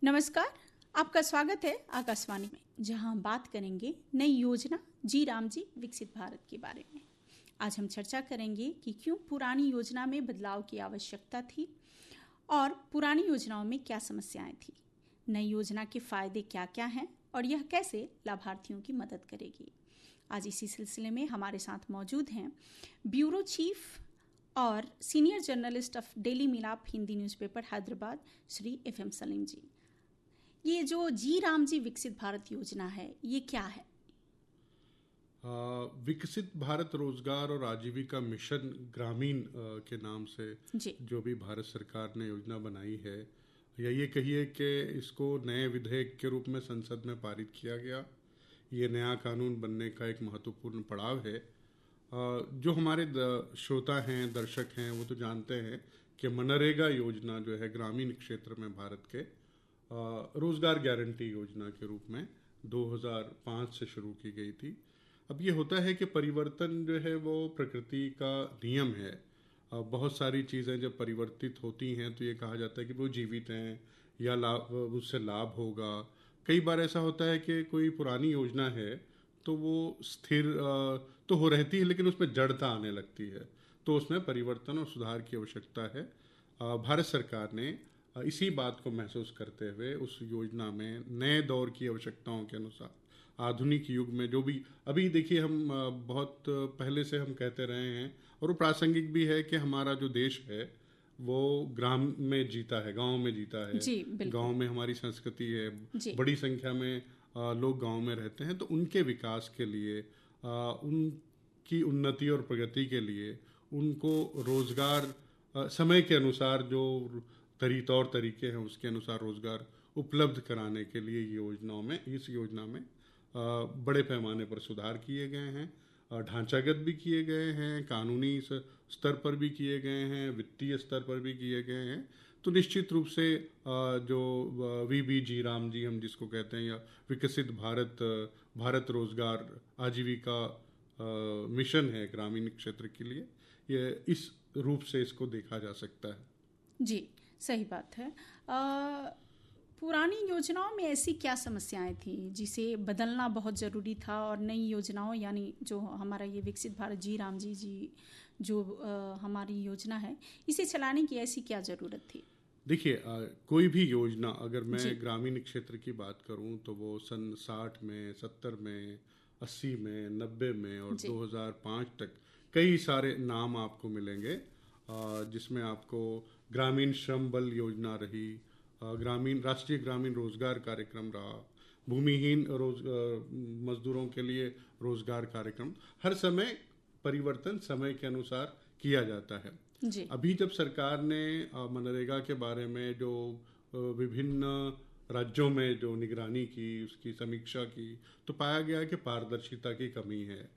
नमस्कार। आपका स्वागत है आकाशवाणी में, जहां हम बात करेंगे नई योजना जी राम जी विकसित भारत के बारे में। आज हम चर्चा करेंगे कि क्यों पुरानी योजना में बदलाव की आवश्यकता थी और पुरानी योजनाओं में क्या समस्याएं थी, नई योजना के फायदे क्या क्या हैं और यह कैसे लाभार्थियों की मदद करेगी। आज इसी सिलसिले में हमारे साथ मौजूद हैं ब्यूरो चीफ और सीनियर जर्नलिस्ट ऑफ डेली मिलाप हिंदी न्यूज़पेपर हैदराबाद, श्री FM सलीम जी। ये जो जी राम जी विकसित भारत योजना है, ये क्या है? विकसित भारत रोजगार और आजीविका मिशन ग्रामीण के नाम से जी। जो भी भारत सरकार ने योजना बनाई है, या ये कहिए कि इसको नए विधेयक के रूप में संसद में पारित किया गया। ये नया कानून बनने का एक महत्वपूर्ण पड़ाव है। जो हमारे श्रोता हैं, दर्शक हैं, वो तो जानते हैं कि मनरेगा योजना जो है ग्रामीण क्षेत्र में भारत के रोजगार गारंटी योजना के रूप में 2005 से शुरू की गई थी। अब ये होता है कि परिवर्तन जो है वो प्रकृति का नियम है। बहुत सारी चीज़ें जब परिवर्तित होती हैं तो ये कहा जाता है कि वो जीवित हैं या लाभ, उससे लाभ होगा। कई बार ऐसा होता है कि कोई पुरानी योजना है तो वो स्थिर तो हो रहती है, लेकिन उसमें जड़ता आने लगती है, तो उसमें परिवर्तन और सुधार की आवश्यकता है। भारत सरकार ने इसी बात को महसूस करते हुए उस योजना में नए दौर की आवश्यकताओं के अनुसार आधुनिक युग में जो भी अभी देखिए, हम बहुत पहले से हम कहते रहे हैं और वो प्रासंगिक भी है कि हमारा जो देश है वो ग्राम में जीता है, गांव में जीता है। जी, बिल्कुल। गांव में हमारी संस्कृति है, जी। बड़ी संख्या में लोग गांव में रहते हैं, तो उनके विकास के लिए, उनकी उन्नति और प्रगति के लिए उनको रोजगार समय के अनुसार जो तौर तरीके हैं उसके अनुसार रोजगार उपलब्ध कराने के लिए इस योजना में बड़े पैमाने पर सुधार किए गए हैं, ढांचागत भी किए गए हैं, कानूनी स्तर पर भी किए गए हैं, वित्तीय स्तर पर भी किए गए हैं। तो निश्चित रूप से जो वीबी जी राम जी हम जिसको कहते हैं, या विकसित भारत रोजगार आजीविका मिशन है ग्रामीण क्षेत्र के लिए, ये इस रूप से इसको देखा जा सकता है। जी, सही बात है। पुरानी योजनाओं में ऐसी क्या समस्याएं थी जिसे बदलना बहुत ज़रूरी था, और नई योजनाओं यानी जो हमारा ये विकसित भारत जी राम जी जो हमारी योजना है, इसे चलाने की ऐसी क्या ज़रूरत थी? देखिए, कोई भी योजना, अगर मैं ग्रामीण क्षेत्र की बात करूं तो वो सन 60 में, 70 में, 80 में, 90 में और 2005 तक कई सारे नाम आपको मिलेंगे, जिसमें आपको ग्रामीण श्रम बल योजना रही, राष्ट्रीय ग्रामीण रोजगार कार्यक्रम रहा, भूमिहीन मजदूरों के लिए रोजगार कार्यक्रम। हर समय परिवर्तन समय के अनुसार किया जाता है। जी। अभी जब सरकार ने मनरेगा के बारे में जो विभिन्न राज्यों में जो निगरानी की, उसकी समीक्षा की, तो पाया गया कि पारदर्शिता की कमी है।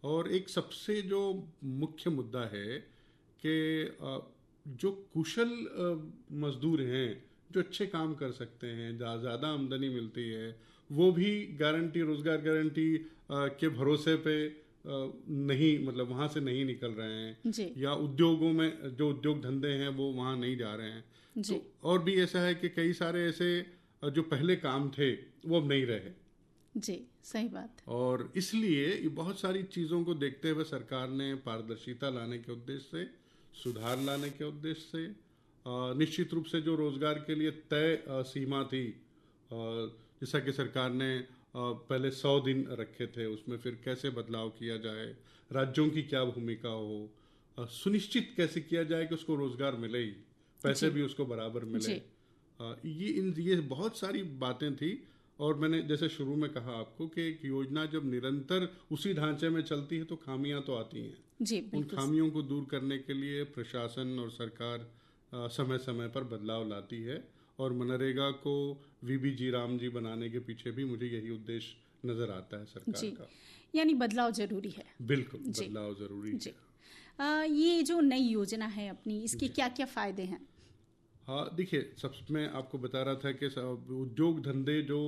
और एक सबसे जो मुख्य मुद्दा है कि जो कुशल मजदूर हैं, जो अच्छे काम कर सकते हैं, ज़्यादा आमदनी मिलती है, वो भी रोजगार गारंटी के भरोसे पे नहीं, मतलब वहाँ से नहीं निकल रहे हैं, या उद्योगों में जो उद्योग धंधे हैं वो वहाँ नहीं जा रहे हैं। जी। तो और भी ऐसा है कि कई सारे ऐसे जो पहले काम थे वो अब नहीं रहे। जी, सही बात है। और इसलिए बहुत सारी चीज़ों को देखते हुए सरकार ने पारदर्शिता लाने के उद्देश्य से, सुधार लाने के उद्देश्य से, निश्चित रूप से जो रोजगार के लिए तय सीमा थी, जैसा कि सरकार ने पहले 100 दिन रखे थे, उसमें फिर कैसे बदलाव किया जाए, राज्यों की क्या भूमिका हो, सुनिश्चित कैसे किया जाए कि उसको रोजगार मिले ही, पैसे भी उसको बराबर मिले। ये बहुत सारी बातें थी। और मैंने जैसे शुरू में कहा आपको कि एक योजना जब निरंतर उसी ढांचे में चलती है तो खामियां तो आती हैं। उन खामियों को दूर करने के लिए प्रशासन और सरकार समय समय पर बदलाव लाती है, और मनरेगा को वीबी जी राम जी बनाने के पीछे भी मुझे यही उद्देश्य नजर आता है सरकार का। यानी बदलाव जरूरी है। बिल्कुल, बदलाव जरूरी है। ये जो नई योजना है अपनी, इसके क्या क्या फायदे हैं? हाँ, देखिए, मैं आपको बता रहा था कि उद्योग धंधे जो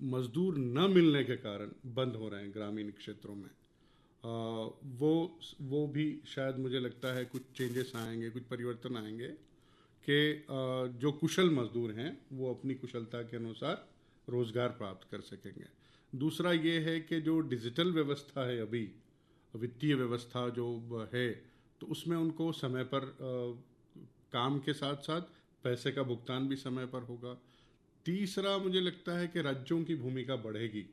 मजदूर न मिलने के कारण बंद हो रहे हैं ग्रामीण क्षेत्रों में, वो भी शायद मुझे लगता है कुछ चेंजेस आएंगे, कुछ परिवर्तन आएंगे, कि जो कुशल मजदूर हैं वो अपनी कुशलता के अनुसार रोजगार प्राप्त कर सकेंगे। दूसरा ये है कि जो डिजिटल व्यवस्था है अभी, वित्तीय व्यवस्था जो है, तो उसमें उनको समय पर काम के साथ साथ पैसे का भुगतान भी समय पर होगा। तीसरा मुझे लगता है कि राज्यों की भूमिका बढ़ेगी।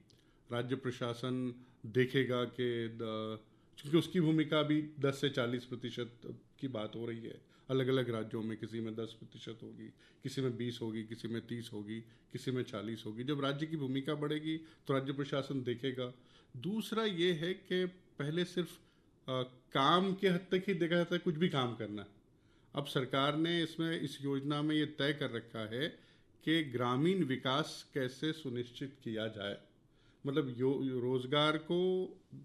राज्य प्रशासन देखेगा कि क्योंकि उसकी भूमिका अभी 10 से 40% की बात हो रही है अलग अलग राज्यों में। किसी में 10% होगी, किसी में 20 होगी, किसी में 30 होगी, किसी में 40 होगी। जब राज्य की भूमिका बढ़ेगी तो राज्य प्रशासन देखेगा। दूसरा ये है कि पहले सिर्फ काम के हद तक ही देखा जाता है, कुछ भी काम करना। अब सरकार ने इसमें इस योजना में ये तय कर रखा है कि ग्रामीण विकास कैसे सुनिश्चित किया जाए। मतलब रोजगार को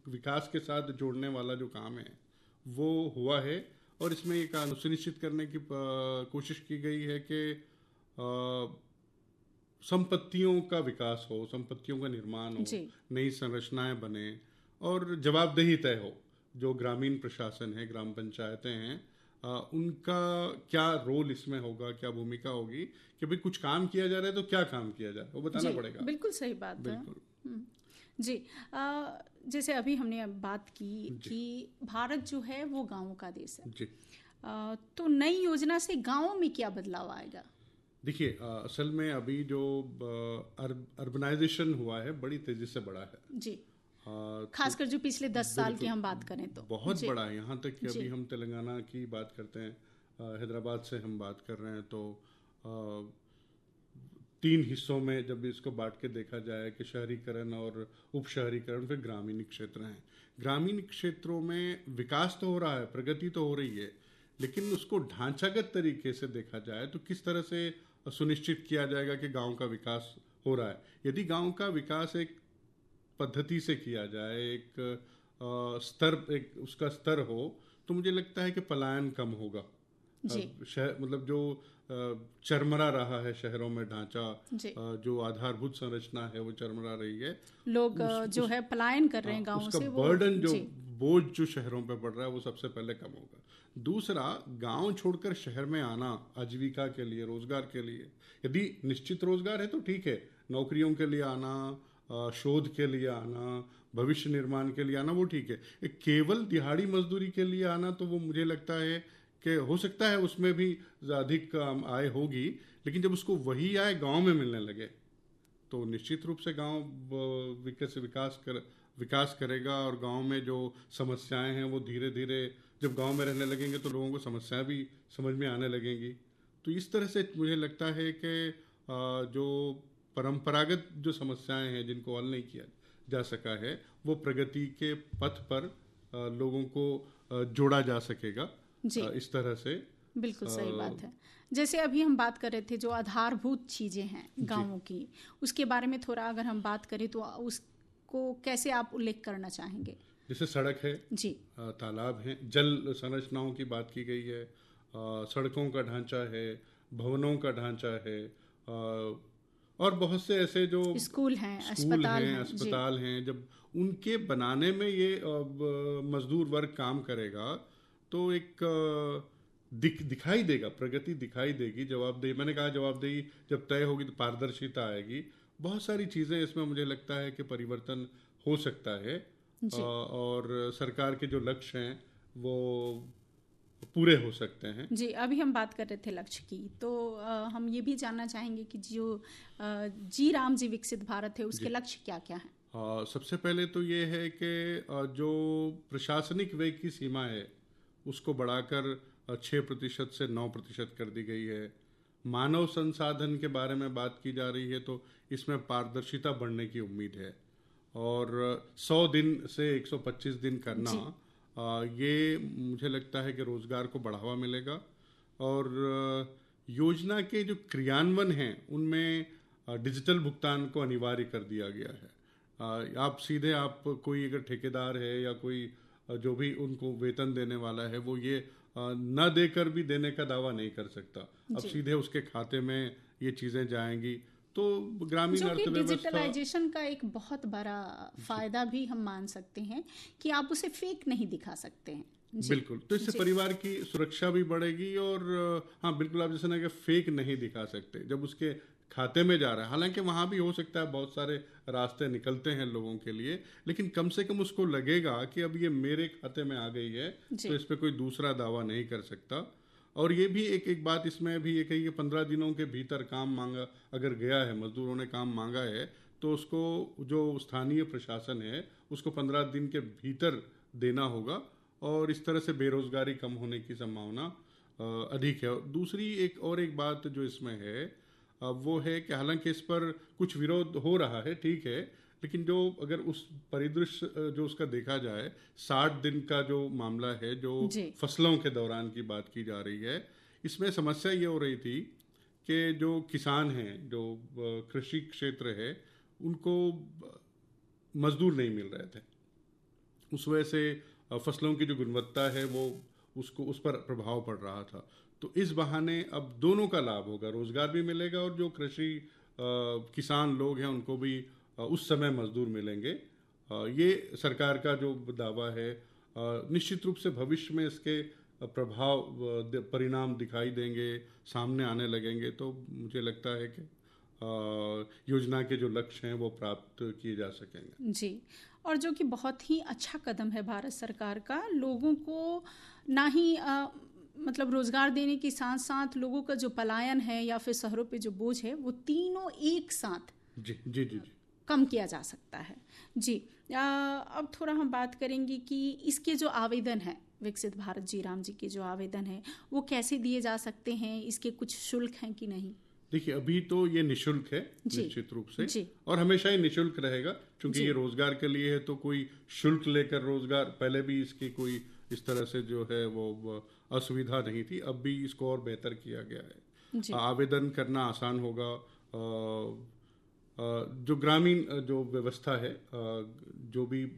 विकास के साथ जोड़ने वाला जो काम है वो हुआ है, और इसमें एक सुनिश्चित करने की कोशिश की गई है कि संपत्तियों का विकास हो, संपत्तियों का निर्माण हो, नई संरचनाएं बने और जवाबदेही तय हो। जो ग्रामीण प्रशासन है, ग्राम पंचायतें हैं, उनका क्या रोल इसमें होगा, क्या भूमिका होगी कि भाई कुछ काम किया जा रहा है तो क्या काम किया जा रहा है वो बताना पड़ेगा। बिल्कुल सही बात बिल्कुल। है जी। जैसे अभी हमने बात की कि भारत जो है वो गाँवों का देश है जी। तो नई योजना से गाँवों में क्या बदलाव आएगा? देखिए, असल में अभी जो अर्बनाइजेशन हुआ है बड़ी तेजी से बढ़ा है जी। खासकर जो पिछले 10 साल की हम बात करें तो बहुत बड़ा है। यहाँ तक कि अभी हम तेलंगाना की बात करते हैं, हैदराबाद से हम बात कर रहे हैं, तो 3 हिस्सों में जब इसको बांट के देखा जाए कि शहरीकरण और उपशहरीकरण, फिर ग्रामीण क्षेत्र हैं। ग्रामीण क्षेत्रों में विकास तो हो रहा है, प्रगति तो हो रही है, लेकिन उसको ढांचागत तरीके से देखा जाए तो किस तरह से सुनिश्चित किया जाएगा कि गांव का विकास हो रहा है। यदि गांव का विकास एक पद्धति से किया जाए, एक उसका स्तर हो, तो मुझे लगता है कि पलायन कम होगा। मतलब जो चरमरा रहा है शहरों में ढांचा, जो आधारभूत संरचना है वो चरमरा रही है, लोग जो है पलायन कर रहे हैं गांवों से, वो बर्डन जो बोझ जो शहरों पे पड़ रहा है वो सबसे पहले कम होगा। दूसरा, गांव छोड़कर शहर में आना आजीविका के लिए, रोजगार के लिए, यदि निश्चित रोजगार है तो ठीक है, नौकरियों के लिए आना, शोध के लिए आना, भविष्य निर्माण के लिए आना, वो ठीक है। केवल दिहाड़ी मजदूरी के लिए आना तो वो मुझे लगता है कि हो सकता है उसमें भी अधिक आय होगी, लेकिन जब उसको वही आय गांव में मिलने लगे तो निश्चित रूप से गांव विकास करेगा, और गांव में जो समस्याएं हैं वो धीरे धीरे जब गांव में रहने लगेंगे तो लोगों को समस्याएं भी समझ में आने लगेंगी। तो इस तरह से मुझे लगता है कि जो परंपरागत जो समस्याएं हैं जिनको हल नहीं किया जा सका है, वो प्रगति के पथ पर लोगों को जोड़ा जा सकेगा इस तरह से। बिल्कुल सही बात है। जैसे अभी हम बात कर रहे थे जो आधारभूत चीजें हैं गांवों की, उसके बारे में थोड़ा अगर हम बात करें तो उसको कैसे आप उल्लेख करना चाहेंगे? जैसे सड़क है जी, तालाब हैं, जल संरचनाओं की बात की गई है, सड़कों का ढांचा है, भवनों का ढांचा है, और बहुत से ऐसे जो स्कूल हैं, अस्पताल हैं। जब उनके बनाने में ये मजदूर वर्ग काम करेगा तो एक दिखाई देगा, प्रगति दिखाई देगी, जवाबदेही, मैंने कहा जवाबदेही जब तय होगी तो पारदर्शिता आएगी। बहुत सारी चीज़ें इसमें मुझे लगता है कि परिवर्तन हो सकता है, और सरकार के जो लक्ष्य हैं वो पूरे हो सकते हैं जी। अभी हम बात कर रहे थे लक्ष्य की, तो हम ये भी जानना चाहेंगे कि जो जी राम जी विकसित भारत है उसके लक्ष्य क्या क्या हैं? सबसे पहले तो ये है कि जो प्रशासनिक व्यय की सीमा है उसको बढ़ाकर 6% से 9% कर दी गई है। मानव संसाधन के बारे में बात की जा रही है तो इसमें पारदर्शिता बढ़ने की उम्मीद है, और 100 दिन से 125 दिन करना, ये मुझे लगता है कि रोजगार को बढ़ावा मिलेगा। और योजना के जो क्रियान्वयन हैं उनमें डिजिटल भुगतान को अनिवार्य कर दिया गया है। आप सीधे कोई अगर ठेकेदार है या कोई जो भी उनको वेतन देने वाला है वो ये न देकर भी देने का दावा नहीं कर सकता। अब सीधे उसके खाते में ये चीजें जाएंगी, तो ग्रामीण अर्थव्यवस्था, डिजिटलाइजेशन का एक बहुत बड़ा फायदा भी हम मान सकते हैं कि आप उसे फेक नहीं दिखा सकते हैं। बिल्कुल। तो इससे परिवार की सुरक्षा भी बढ़ेगी और हाँ बिल्कुल, आप जैसे ना कि फेक नहीं दिखा सकते जब उसके खाते में जा रहा है। हालांकि वहां भी हो सकता है, बहुत सारे रास्ते निकलते हैं लोगों के लिए, लेकिन कम से कम उसको लगेगा कि अब ये मेरे खाते में आ गई है, तो इस पे कोई दूसरा दावा नहीं कर सकता। और ये भी एक बात इसमें भी ये कही कि 15 दिनों के भीतर काम मांगा अगर गया है, मजदूरों ने काम मांगा है, तो उसको जो स्थानीय प्रशासन है उसको 15 दिन के भीतर देना होगा, और इस तरह से बेरोजगारी कम होने की संभावना अधिक है। दूसरी एक बात जो इसमें है वो है कि हालांकि इस पर कुछ विरोध हो रहा है, ठीक है, लेकिन जो अगर उस परिदृश्य जो उसका देखा जाए, 60 दिन का जो मामला है, जो फसलों के दौरान की बात की जा रही है, इसमें समस्या ये हो रही थी कि जो किसान हैं, जो कृषि क्षेत्र है, उनको मजदूर नहीं मिल रहे थे। उस वजह से फसलों की जो गुणवत्ता है वो उस पर प्रभाव पड़ रहा था। तो इस बहाने अब दोनों का लाभ होगा, रोजगार भी मिलेगा और जो कृषि किसान लोग हैं उनको भी उस समय मजदूर मिलेंगे। ये सरकार का जो दावा है, निश्चित रूप से भविष्य में इसके प्रभाव परिणाम दिखाई देंगे, सामने आने लगेंगे, तो मुझे लगता है कि योजना के जो लक्ष्य हैं वो प्राप्त किए जा सकेंगे। जी, और जो कि बहुत ही अच्छा कदम है भारत सरकार का, लोगों को ना ही मतलब रोजगार देने के साथ साथ लोगों का जो पलायन है या फिर शहरों पे जो बोझ है वो तीनों एक साथ जी जी जी जी कम किया जा सकता है। जी, अब थोड़ा हम बात करेंगे कि इसके जो आवेदन है, विकसित भारत जी राम जी के जो आवेदन है वो कैसे दिए जा सकते हैं, इसके कुछ शुल्क हैं कि नहीं? देखिए, अभी तो ये निशुल्क है निश्चित रूप से, और हमेशा ही निशुल्क रहेगा, क्योंकि ये रोजगार के लिए है, तो कोई शुल्क लेकर रोजगार, पहले भी इसकी कोई इस तरह से जो है वो असुविधा नहीं थी, अब भी इसको और बेहतर किया गया है। आवेदन करना आसान होगा। जो ग्रामीण जो व्यवस्था है, जो भी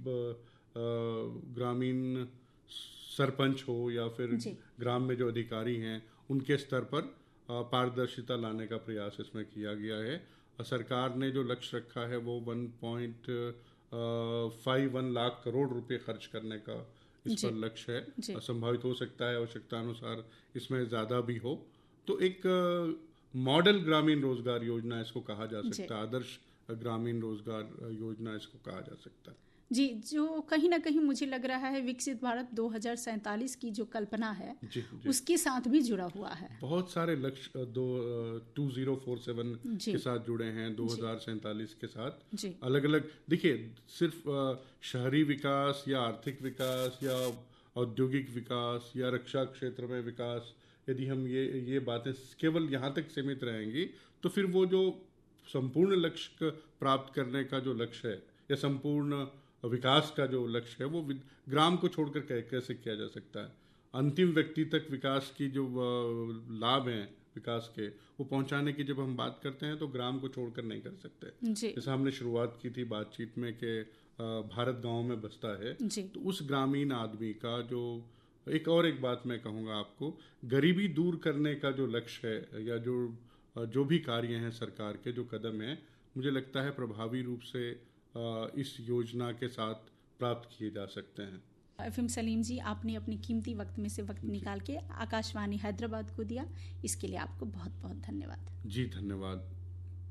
ग्रामीण सरपंच हो या फिर ग्राम में जो अधिकारी हैं, उनके स्तर पर पारदर्शिता लाने का प्रयास इसमें किया गया है। सरकार ने जो लक्ष्य रखा है वो 1.51 लाख करोड़ रुपए खर्च करने का इस पर लक्ष्य है। संभावित हो सकता है आवश्यकता अनुसार इसमें ज़्यादा भी हो। तो एक मॉडल ग्रामीण रोजगार योजना इसको कहा जा सकता है, आदर्श ग्रामीण रोजगार योजना इसको कहा जा सकता है। जी, जो कहीं ना कहीं मुझे लग रहा है विकसित भारत 2047 की जो कल्पना है उसके साथ भी जुड़ा हुआ है। बहुत सारे लक्ष्य 2047 के साथ जुड़े हैं, 2047 के साथ अलग अलग। देखिए, सिर्फ शहरी विकास या आर्थिक विकास या औद्योगिक विकास या रक्षा क्षेत्र में विकास, यदि हम ये बातें केवल यहाँ तक सीमित रहेंगी, तो फिर वो जो संपूर्ण लक्ष्य प्राप्त करने का जो लक्ष्य है या संपूर्ण विकास का जो लक्ष्य है वो ग्राम को छोड़कर कैसे किया जा सकता है। अंतिम व्यक्ति तक विकास की जो लाभ हैं विकास के, वो पहुंचाने की जब हम बात करते हैं तो ग्राम को छोड़कर नहीं कर सकते। जैसे हमने शुरुआत की थी बातचीत में कि भारत गांव में बसता है, तो उस ग्रामीण आदमी का जो एक बात मैं कहूँगा आपको, गरीबी दूर करने का जो लक्ष्य है या जो भी कार्य हैं सरकार के, जो कदम हैं, मुझे लगता है प्रभावी रूप से इस योजना के साथ प्राप्त किए जा सकते हैं। एफएम सलीम जी, आपने अपने कीमती वक्त में से वक्त निकाल के आकाशवाणी हैदराबाद को दिया, इसके लिए आपको बहुत बहुत धन्यवाद। जी धन्यवाद।